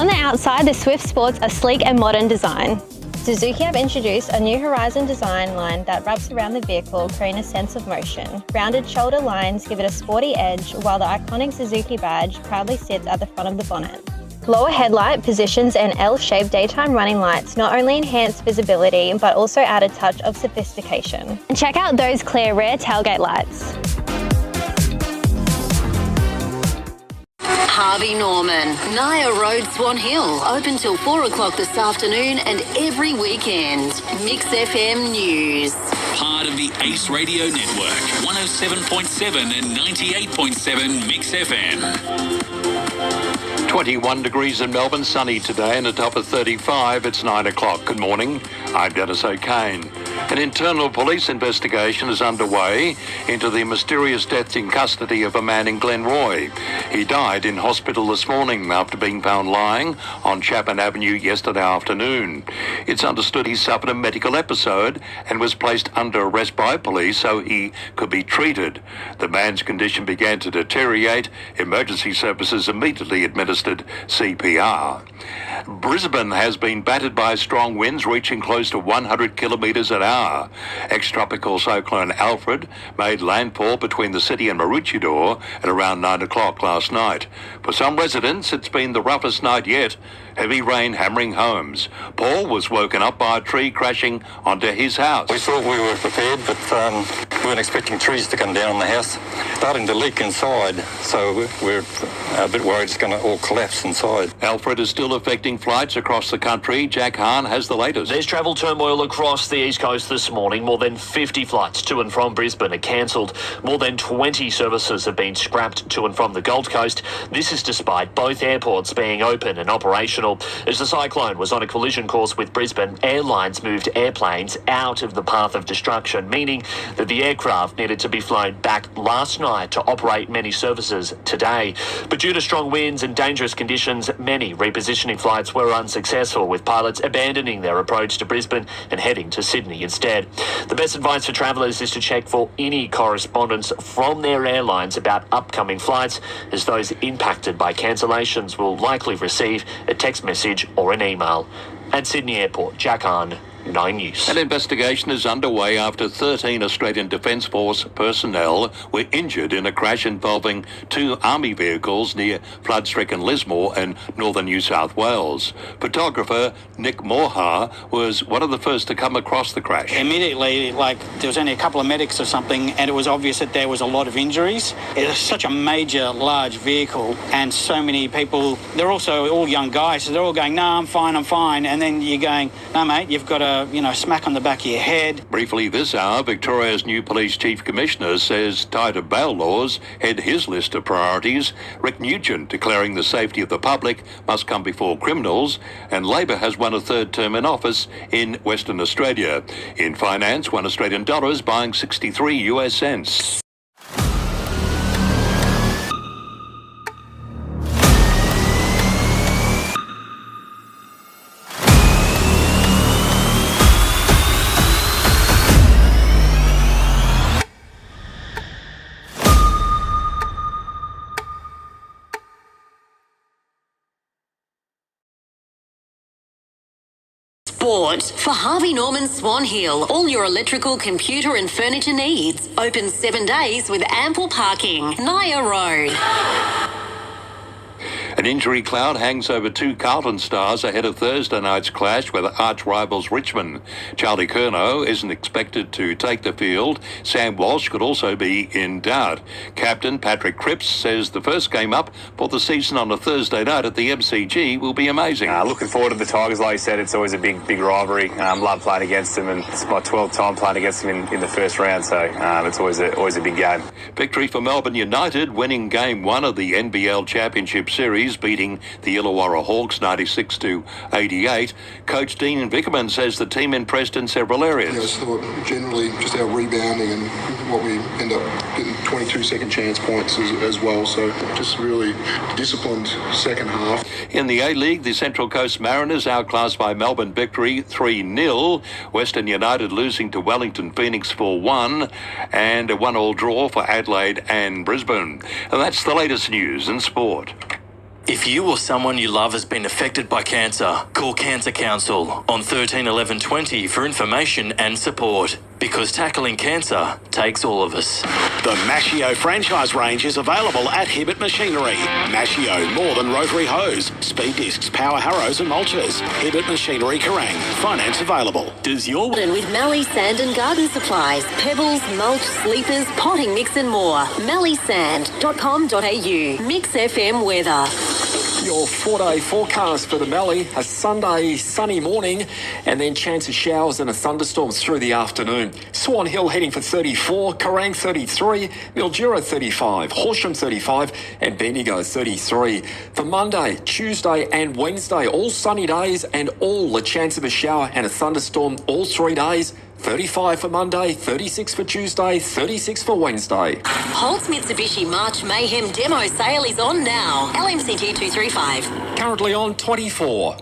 On the outside, the Swift sports a sleek and modern design. Suzuki have introduced a new Horizon design line that wraps around the vehicle, creating a sense of motion. Rounded shoulder lines give it a sporty edge, while the iconic Suzuki badge proudly sits at the front of the bonnet. Lower headlight positions and L-shaped daytime running lights not only enhance visibility, but also add a touch of sophistication. And check out those clear rear tailgate lights. Harvey Norman, Naya Road, Swan Hill, open till 4 o'clock this afternoon and every weekend. Mix FM News. Part of the Ace Radio Network, 107.7 and 98.7 Mix FM. 21 degrees in Melbourne, sunny today and a top of 35. It's 9 o'clock. Good morning. I'm Dennis O'Kane. An internal police investigation is underway into the mysterious death in custody of a man in Glenroy. He died in hospital this morning after being found lying on Chapman Avenue yesterday afternoon. It's understood he suffered a medical episode and was placed under arrest by police so he could be treated. The man's condition began to deteriorate. Emergency services immediately administered CPR. Brisbane has been battered by strong winds reaching close to 100 kilometres an hour. Ex-tropical cyclone Alfred made landfall between the city and Maroochydore at around 9 o'clock last night. For some residents, it's been the roughest night yet. Heavy rain hammering homes. Paul was woken up by a tree crashing onto his house. We thought we were prepared, but we weren't expecting trees to come down on the house. Starting to leak inside, so we're a bit worried it's going to all collapse inside. Alfred is still affecting flights across the country. Jack Hahn has the latest. There's travel turmoil across the East Coast this morning. More than 50 flights to and from Brisbane are cancelled. More than 20 services have been scrapped to and from the Gold Coast. This is despite both airports being open and operational. As the cyclone was on a collision course with Brisbane, airlines moved airplanes out of the path of destruction, meaning that the aircraft needed to be flown back last night to operate many services today. But due to strong winds and dangerous conditions, many repositioning flights were unsuccessful, with pilots abandoning their approach to Brisbane and heading to Sydney instead. The best advice for travellers is to check for any correspondence from their airlines about upcoming flights, as those impacted by cancellations will likely receive a text message or an email. At Sydney Airport, Jack Hahn, 9 News. An investigation is underway after 13 Australian Defence Force personnel were injured in a crash involving 2 Army vehicles near flood-stricken Lismore and northern New South Wales. Photographer Nick Morha was one of the first to come across the crash. Immediately, there was only a couple of medics or something, and it was obvious that there was a lot of injuries. It's such a major, large vehicle, and so many people, they're also all young guys, so they're all going, no, I'm fine. And then you're going, no, mate, you've got a smack on the back of your head. Briefly this hour, Victoria's new Police Chief Commissioner says tighter bail laws head his list of priorities. Rick Nugent declaring the safety of the public must come before criminals, and Labor has won a third term in office in Western Australia. In finance, $1 Australian is buying 63 US cents. Sport for Harvey Norman Swan Hill. All your electrical, computer and furniture needs. Open 7 days with ample parking. Naya Road. An injury cloud hangs over 2 Carlton stars ahead of Thursday night's clash with arch rivals Richmond. Charlie Curnow isn't expected to take the field. Sam Walsh could also be in doubt. Captain Patrick Cripps says the first game up for the season on a Thursday night at the MCG will be amazing. Looking forward to the Tigers, like you said. It's always a big rivalry. Love playing against them, and it's my 12th time playing against them in the first round, so it's always a big game. Victory for Melbourne United, winning Game 1 of the NBL Championship Series, beating the Illawarra Hawks 96-88. Coach Dean Vickerman says the team impressed in several areas. I just thought generally just our rebounding and what we end up getting 22 second chance points as well. So just really disciplined second half. In the A-League, the Central Coast Mariners outclassed by Melbourne Victory 3-0. Western United losing to Wellington Phoenix 4-1, and a 1-1 draw for Adelaide and Brisbane. And that's the latest news in sport. If you or someone you love has been affected by cancer, call Cancer Council on 13 11 20 for information and support. Because tackling cancer takes all of us. The Mashio franchise range is available at Hibbett Machinery. Mashio, more than rotary hose, speed discs, power harrows and mulchers. Hibbett Machinery, Kerrang. Finance available. Does your... With Mallee Sand and Garden Supplies, pebbles, mulch, sleepers, potting mix and more. malleysand.com.au. Mix FM weather. Your 4-day forecast for the Mallee, a Sunday sunny morning and then chance of showers and a thunderstorm through the afternoon. Swan Hill heading for 34, Kerrang 33, Mildura 35, Horsham 35 and Bendigo 33. For Monday, Tuesday and Wednesday, all sunny days and all a chance of a shower and a thunderstorm all 3 days. 35 for Monday, 36 for Tuesday, 36 for Wednesday. Holt's Mitsubishi March Mayhem demo sale is on now. LMCT 235. Currently on 24.